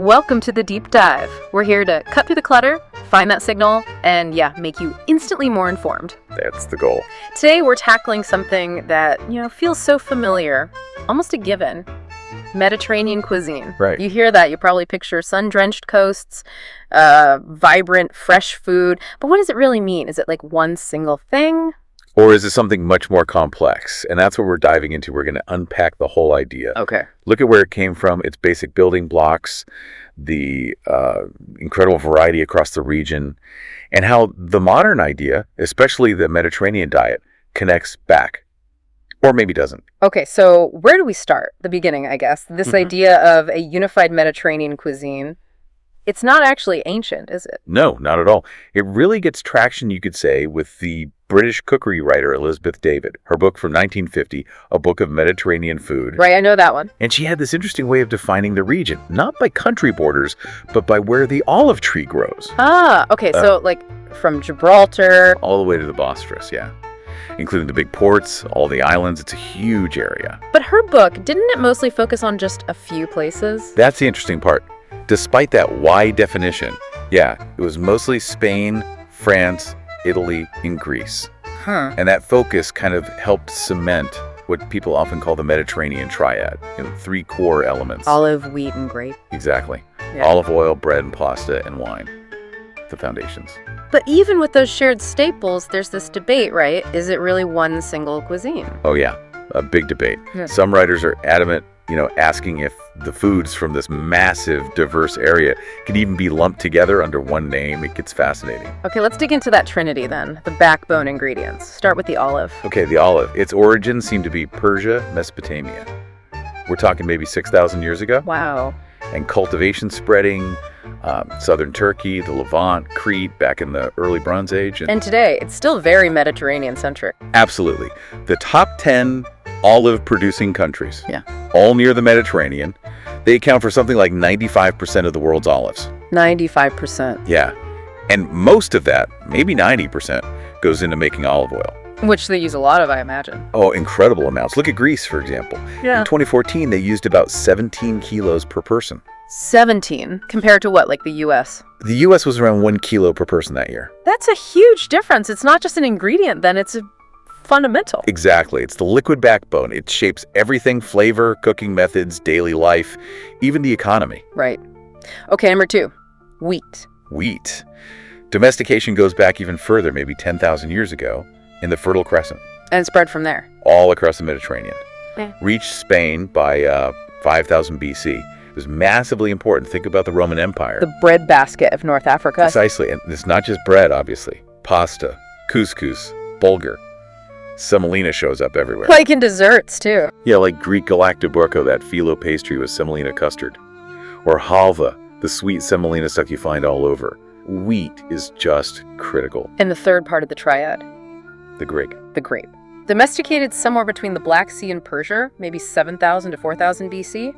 Welcome to the Deep Dive. We're here to cut through the clutter, find that signal, and make you instantly more informed. That's the goal. Today we're tackling something that, feels so familiar, almost a given. Mediterranean cuisine. Right. You hear that, you probably picture sun-drenched coasts, vibrant, fresh food. But what does it really mean? Is it like one single thing? Or is it something much more complex? And that's what we're diving into. We're going to unpack the whole idea. Okay. Look at where it came from, its basic building blocks, the incredible variety across the region, and how the modern idea, especially the Mediterranean diet, connects back. Or maybe doesn't. Okay, so where do we start? The beginning, I guess. This idea of a unified Mediterranean cuisine. It's not actually ancient, is it? No, not at all. It really gets traction, you could say, with the British cookery writer Elizabeth David. Her book from 1950, A Book of Mediterranean Food. Right, I know that one. And she had this interesting way of defining the region, not by country borders, but by where the olive tree grows. Ah, okay, so like from Gibraltar. All the way to the Bosphorus, yeah. Including the big ports, all the islands. It's a huge area. But her book, didn't it mostly focus on just a few places? That's the interesting part. Despite that wide definition, it was mostly Spain, France, Italy, and Greece. And that focus kind of helped cement what people often call the Mediterranean triad, three core elements. Olive, wheat, and grape. Exactly. Yeah. Olive oil, bread and pasta, and wine. The foundations. But even with those shared staples, there's this debate, right? Is it really one single cuisine? Oh yeah, a big debate. Yeah. Some writers are adamant, asking if the foods from this massive, diverse area can even be lumped together under one name. It gets fascinating. Okay, let's dig into that trinity then, the backbone ingredients. Start with the olive. Okay, the olive. Its origins seem to be Persia, Mesopotamia. We're talking maybe 6,000 years ago. Wow. And cultivation spreading, southern Turkey, the Levant, Crete, back in the early Bronze Age. And today, it's still very Mediterranean-centric. Absolutely. The top 10 olive-producing countries, all near the Mediterranean, they account for something like 95% of the world's olives. 95%. Yeah. And most of that, maybe 90%, goes into making olive oil. Which they use a lot of, I imagine. Oh, incredible amounts. Look at Greece, for example. Yeah. In 2014, they used about 17 kilos per person. 17 compared to what, like the U.S.? The U.S. was around 1 kilo per person that year. That's a huge difference. It's not just an ingredient, then. It's a fundamental. Exactly. It's the liquid backbone. It shapes everything: flavor, cooking methods, daily life, even the economy. Right. Okay, number 2, wheat. Wheat. Domestication goes back even further, maybe 10,000 years ago, in the Fertile Crescent. And spread from there. All across the Mediterranean. Yeah. Reached Spain by 5000 BC. It was massively important. Think about the Roman Empire. The breadbasket of North Africa. Precisely. And it's not just bread, obviously. Pasta, couscous, bulgur. Semolina shows up everywhere. Like in desserts, too. Yeah, like Greek galaktobourko, that phyllo pastry with semolina custard. Or halva, the sweet semolina stuff you find all over. Wheat is just critical. And the third part of the triad. The grape. The grape. Domesticated somewhere between the Black Sea and Persia, maybe 7,000 to 4,000 BC.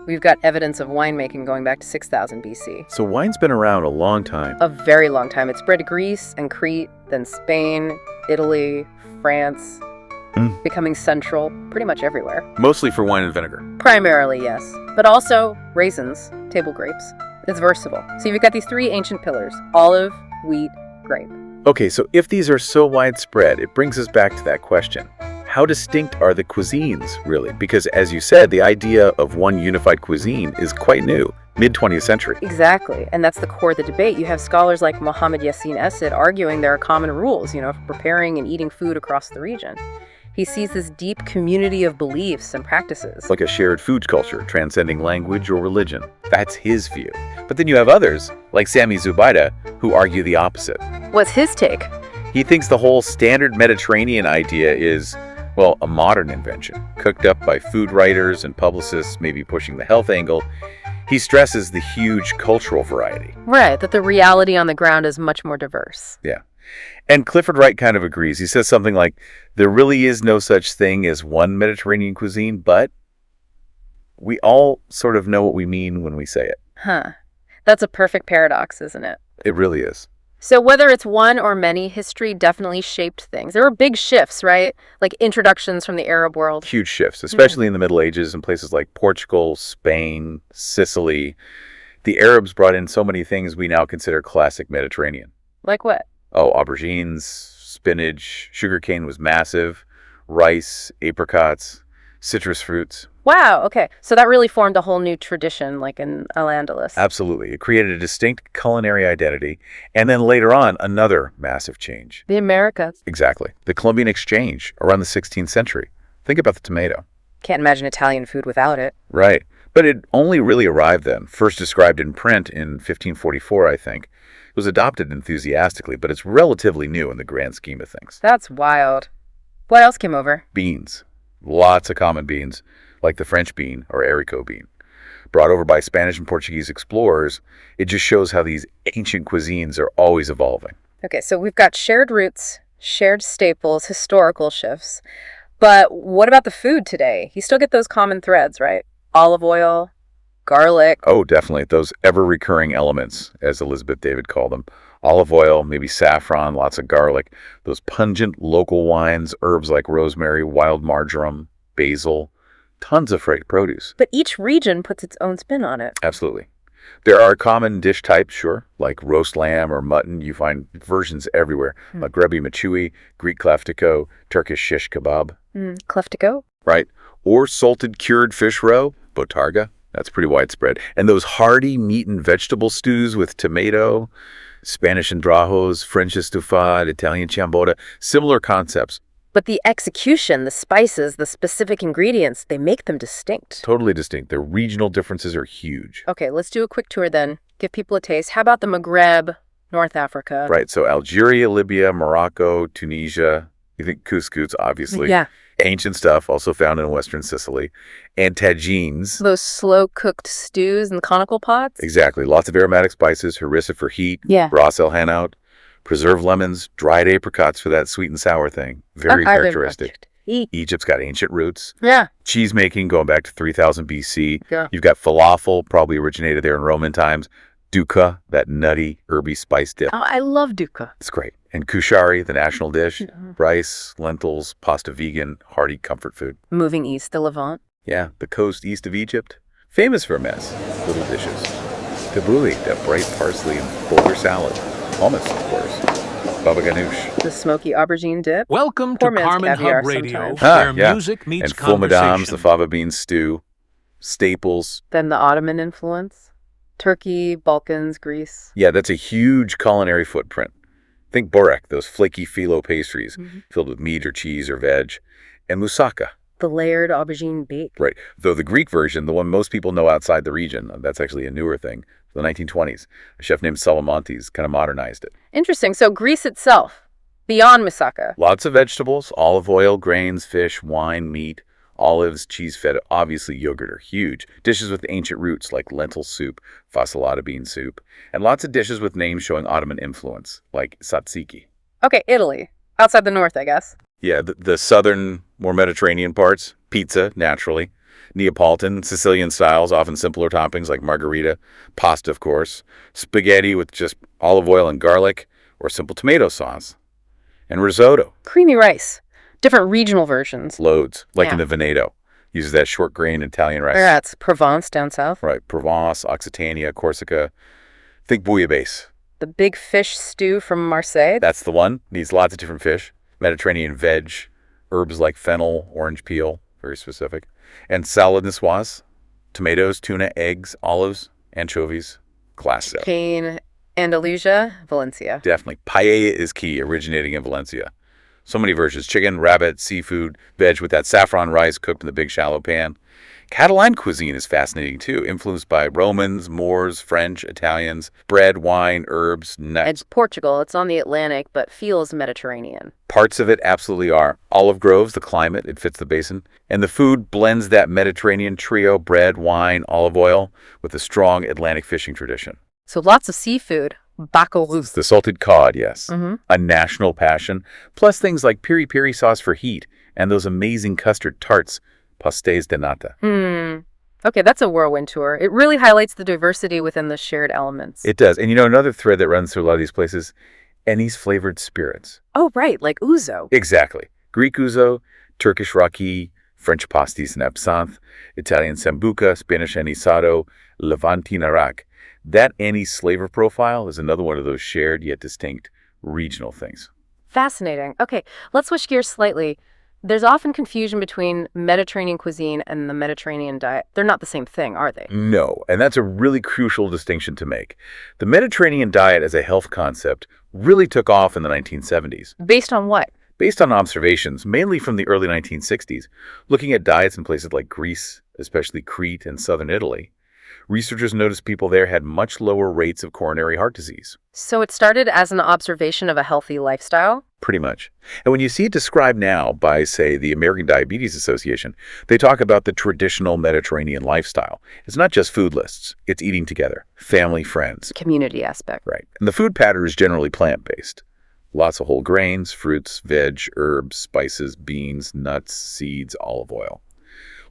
We've got evidence of winemaking going back to 6,000 BC. So wine's been around a long time. A very long time. It spread to Greece and Crete, then Spain, Italy, France, becoming central pretty much everywhere. Mostly for wine and vinegar. Primarily, yes. But also raisins, table grapes. It's versatile. So you've got these 3 ancient pillars: olive, wheat, grape. Okay, so if these are so widespread, it brings us back to that question. How distinct are the cuisines, really? Because as you said, the idea of one unified cuisine is quite new, mid-20th century. Exactly, and that's the core of the debate. You have scholars like Mohammed Yassin Essid arguing there are common rules, for preparing and eating food across the region. He sees this deep community of beliefs and practices. Like a shared food culture, transcending language or religion. That's his view. But then you have others, like Sami Zubaida, who argue the opposite. What's his take? He thinks the whole standard Mediterranean idea is, well, a modern invention, cooked up by food writers and publicists, maybe pushing the health angle. He stresses the huge cultural variety. Right, that the reality on the ground is much more diverse. Yeah. And Clifford Wright kind of agrees. He says something like, there really is no such thing as one Mediterranean cuisine, but we all sort of know what we mean when we say it. Huh. That's a perfect paradox, isn't it? It really is. So whether it's one or many, history definitely shaped things. There were big shifts, right? Like introductions from the Arab world. Huge shifts, especially in the Middle Ages in places like Portugal, Spain, Sicily. The Arabs brought in so many things we now consider classic Mediterranean. Like what? Oh, aubergines, spinach, sugarcane was massive, rice, apricots, citrus fruits. Wow, okay. So that really formed a whole new tradition, like in Al-Andalus. Absolutely. It created a distinct culinary identity. And then later on, another massive change. The Americas. Exactly. The Columbian Exchange around the 16th century. Think about the tomato. Can't imagine Italian food without it. Right. But it only really arrived then, first described in print in 1544, I think. It was adopted enthusiastically, but it's relatively new in the grand scheme of things. That's wild. What else came over? Beans. Lots of common beans, like the French bean or haricot bean. Brought over by Spanish and Portuguese explorers, it just shows how these ancient cuisines are always evolving. Okay, so we've got shared roots, shared staples, historical shifts. But what about the food today? You still get those common threads, right? Olive oil, garlic. Oh, definitely. Those ever-recurring elements, as Elizabeth David called them. Olive oil, maybe saffron, lots of garlic. Those pungent local wines, herbs like rosemary, wild marjoram, basil. Tons of fresh produce. But each region puts its own spin on it. Absolutely. There are common dish types, sure, like roast lamb or mutton. You find versions everywhere. Maghrebi machui, Greek klaftiko, Turkish shish kebab. Kleftiko? Right. Or salted cured fish roe, botarga. That's pretty widespread. And those hearty meat and vegetable stews with tomato, Spanish andrajos, French estofado, Italian ciabatta, similar concepts. But the execution, the spices, the specific ingredients, they make them distinct. Totally distinct. Their regional differences are huge. Okay, let's do a quick tour then. Give people a taste. How about the Maghreb, North Africa? Right, so Algeria, Libya, Morocco, Tunisia. You think couscous, obviously. Yeah. Ancient stuff, also found in Western Sicily. And tagines. Those slow-cooked stews in conical pots? Exactly. Lots of aromatic spices, harissa for heat, ras el hanout, preserved lemons, dried apricots for that sweet and sour thing. Very characteristic. Egypt's got ancient roots. Yeah. Cheese making going back to 3000 BC. Yeah. You've got falafel, probably originated there in Roman times. Dukkha, that nutty, herby spice dip. Oh, I love dukkha. It's great. And kushari, the national dish. Rice, lentils, pasta vegan, hearty comfort food. Moving east, the Levant. Yeah, the coast east of Egypt. Famous for a mess. Little dishes. Tabbouleh, that bright parsley and boulder salad. Hummus, of course. Baba ganoush. The smoky aubergine dip. Welcome Poor to man's Carmen caviar Hub Radio, sometimes. where music meets and full madams, the conversation. fava bean stew. Staples. Then the Ottoman influence. Turkey, Balkans, Greece. Yeah, that's a huge culinary footprint. Think borek, those flaky phyllo pastries filled with meat or cheese or veg. And moussaka. The layered aubergine bake. Right. Though the Greek version, the one most people know outside the region, that's actually a newer thing. The 1920s. A chef named Salamantes kind of modernized it. Interesting. So Greece itself, beyond moussaka. Lots of vegetables, olive oil, grains, fish, wine, meat, olives, cheese feta, obviously yogurt are huge. Dishes with ancient roots like lentil soup, fasolata bean soup, and lots of dishes with names showing Ottoman influence, like tzatziki. Okay, Italy. Outside the north, I guess. Yeah, the southern, more Mediterranean parts, pizza, naturally. Neapolitan, Sicilian styles, often simpler toppings like margarita, pasta, of course, spaghetti with just olive oil and garlic, or simple tomato sauce. And risotto. Creamy rice. Different regional versions. Loads, like Yeah. in the Veneto. Uses that short grain Italian rice. Yeah, it's Provence down south. Right, Provence, Occitania, Corsica. Think bouillabaisse. The big fish stew from Marseille. That's the one. Needs lots of different fish. Mediterranean veg, herbs like fennel, orange peel, very specific. And salad niçoise, tomatoes, tuna, eggs, olives, anchovies, classic. Spain, Andalusia, Valencia. Definitely. Paella is key, originating in Valencia. So many versions. Chicken, rabbit, seafood, veg with that saffron rice cooked in the big shallow pan. Catalan cuisine is fascinating too, influenced by Romans, Moors, French, Italians, bread, wine, herbs, nuts. It's Portugal. It's on the Atlantic, but feels Mediterranean. Parts of it absolutely are. Olive groves, the climate, it fits the basin. And the food blends that Mediterranean trio, bread, wine, olive oil, with a strong Atlantic fishing tradition. So lots of seafood. Bacalhau. The salted cod, yes. Mm-hmm. A national passion. Plus things like piri-piri sauce for heat and those amazing custard tarts, pastéis de nata. Okay, that's a whirlwind tour. It really highlights the diversity within the shared elements. It does. And you know, another thread that runs through a lot of these places anise-flavored spirits. Oh, right, like ouzo. Exactly. Greek ouzo, Turkish raki, French pastis and absinthe, Italian sambuca, Spanish anisado, Levantine arak. That anise flavor profile is another one of those shared yet distinct regional things. Fascinating. Okay, let's switch gears slightly. There's often confusion between Mediterranean cuisine and the Mediterranean diet. They're not the same thing, are they? No, and that's a really crucial distinction to make. The Mediterranean diet as a health concept really took off in the 1970s. Based on what? Based on observations, mainly from the early 1960s, looking at diets in places like Greece, especially Crete and southern Italy, researchers noticed people there had much lower rates of coronary heart disease. So it started as an observation of a healthy lifestyle? Pretty much. And when you see it described now by, say, the American Diabetes Association, they talk about the traditional Mediterranean lifestyle. It's not just food lists. It's eating together, family, friends. Community aspect. Right. And the food pattern is generally plant-based. Lots of whole grains, fruits, veg, herbs, spices, beans, nuts, seeds, olive oil.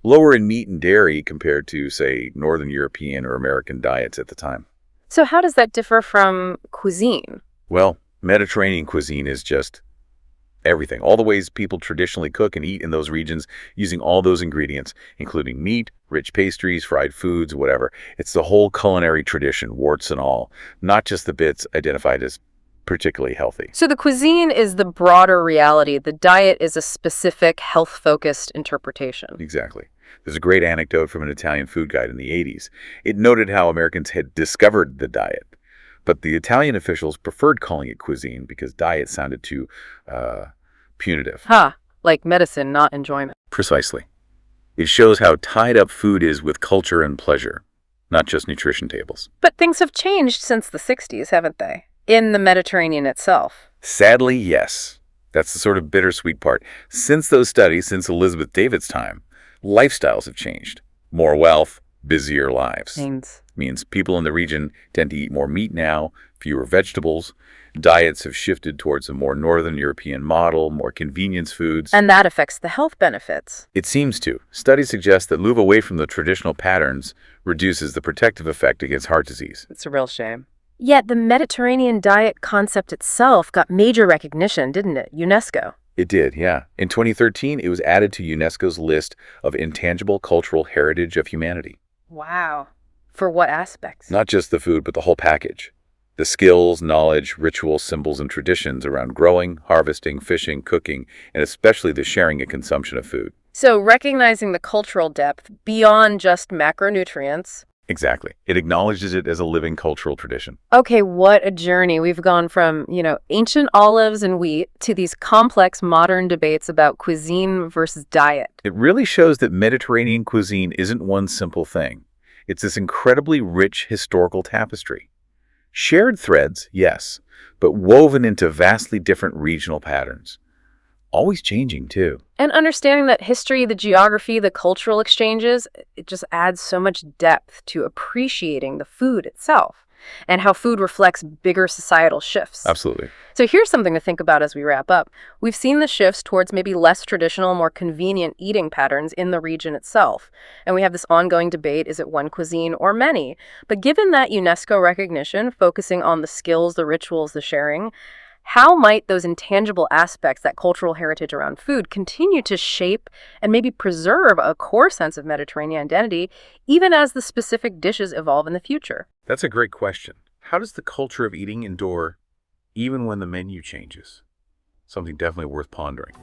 Lower in meat and dairy compared to, say, Northern European or American diets at the time. So how does that differ from cuisine? Well, Mediterranean cuisine is just everything. All the ways people traditionally cook and eat in those regions using all those ingredients, including meat, rich pastries, fried foods, whatever. It's the whole culinary tradition, warts and all, not just the bits identified as particularly healthy. So the cuisine is the broader reality. The diet is a specific health-focused interpretation. Exactly. There's a great anecdote from an Italian food guide in the 80s. It noted how Americans had discovered the diet, but the Italian officials preferred calling it cuisine because diet sounded too punitive. Like medicine, not enjoyment. Precisely. It shows how tied up food is with culture and pleasure, not just nutrition tables. But things have changed since the 60s, haven't they? In the Mediterranean itself. Sadly, yes. That's the sort of bittersweet part. Since those studies, since Elizabeth David's time, lifestyles have changed. More wealth, busier lives. Means people in the region tend to eat more meat now, fewer vegetables. Diets have shifted towards a more Northern European model, more convenience foods. And that affects the health benefits. It seems to. Studies suggest that move away from the traditional patterns reduces the protective effect against heart disease. It's a real shame. Yet the Mediterranean diet concept itself got major recognition, didn't it? UNESCO. It did, yeah. In 2013, it was added to UNESCO's list of intangible cultural heritage of humanity. Wow. For what aspects? Not just the food, but the whole package. The skills, knowledge, rituals, symbols, and traditions around growing, harvesting, fishing, cooking, and especially the sharing and consumption of food. So recognizing the cultural depth beyond just macronutrients. Exactly. It acknowledges it as a living cultural tradition. Okay, what a journey. We've gone from, ancient olives and wheat to these complex modern debates about cuisine versus diet. It really shows that Mediterranean cuisine isn't one simple thing. It's this incredibly rich historical tapestry. Shared threads, yes, but woven into vastly different regional patterns. Always changing, too. And understanding that history, the geography, the cultural exchanges, it just adds so much depth to appreciating the food itself and how food reflects bigger societal shifts. Absolutely. So here's something to think about as we wrap up. We've seen the shifts towards maybe less traditional, more convenient eating patterns in the region itself. And we have this ongoing debate, is it one cuisine or many? But given that UNESCO recognition, focusing on the skills, the rituals, the sharing, how might those intangible aspects, that cultural heritage around food, continue to shape and maybe preserve a core sense of Mediterranean identity, even as the specific dishes evolve in the future? That's a great question. How does the culture of eating endure even when the menu changes? Something definitely worth pondering.